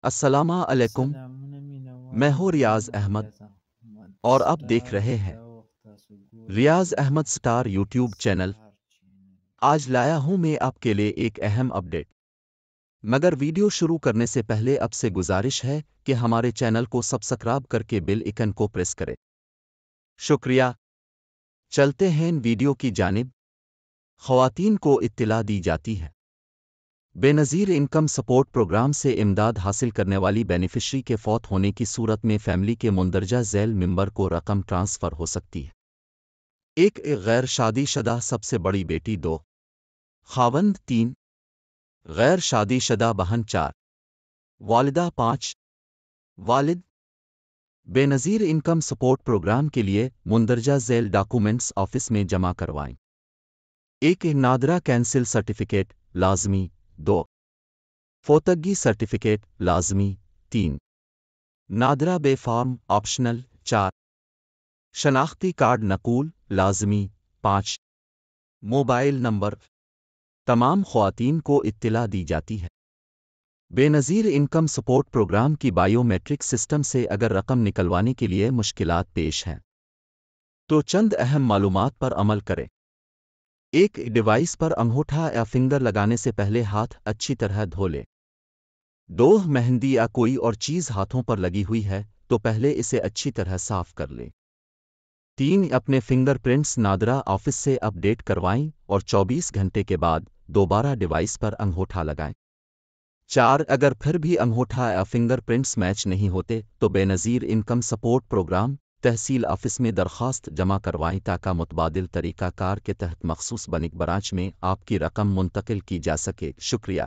السلام علیکم، سلامونه میں مینوال ہوں ریاض زه احمد ریاض احمد اور آپ دیکھ سٹار رہے ہیں دا وخت تاسو ریاض ګورئ احمد سٹار ریاض یوٹیوب چینل۔ Star channel. آج لایا ہوں میں آپ کے لیے ایک اہم اپڈیٹ، مگر ویڈیو شروع کرنے سے پہلے آپ سے گزارش ہے کہ ہمارے چینل کو سبسکرائب کر کے بیل آئکن کو پریس کریں۔ شکریہ۔ چلتے ہیں ویڈیو کی جانب۔ خواتین کو اطلاع دی جاتی ہے بے نظیر انکم سپورٹ پروگرام سے امداد حاصل کرنے والی بینیفیشری کے فوت ہونے کی صورت میں فیملی کے مندرجہ ذیل ممبر کو رقم ٹرانسفر ہو سکتی ہے۔ ایک غیر شادی شدہ سب سے بڑی بیٹی 2، خاوند 3، غیر شادی شدہ بہن 4، والدہ 5، والد۔ بے نظیر انکم سپورٹ پروگرام کے لیے مندرجہ ذیل ڈاکومنٹس آفس میں جمع کروائیں۔ ایک نادرہ کینسل سرٹیفکیٹ لازمی 2، فوتگی سرٹیفکیٹ لازمی 3، نادرہ بے فارم آپشنل 4، شناختی کارڈ نقول لازمی 5۔ Mobile number. تمام خواتین کو اطلاع دی جاتی ہے بے نظیر انکم سپورٹ پروگرام کی بائیو میٹرک سسٹم سے اگر رقم نکلوانے کے لیے مشکلات پیش ہیں تو چند اہم معلومات پر عمل کریں۔ ایک ڈیوائس پر انگوٹھا یا فنگر لگانے سے پہلے ہاتھ اچھی طرح دھو لیں۔ 2 مہندی یا کوئی اور چیز ہاتھوں پر لگی ہوئی ہے تو پہلے اسے اچھی طرح صاف کر لیں۔ 3 اپنے فنگر پرنٹس نادرہ آفس سے اپ ڈیٹ کروائیں اور 24 گھنٹے کے بعد دوبارہ ڈیوائس پر انگوٹھا لگائیں۔ 4 اگر پھر بھی انگوٹھا یا فنگر پرنٹس میچ نہیں ہوتے تو بے نظیر انکم سپورٹ پروگرام تحصیل آفس میں درخواست جمع کروائیں تاکہ متبادل طریقہ کار کے تحت مخصوص بینک برانچ میں آپ کی رقم منتقل کی جا سکے۔ شکریہ۔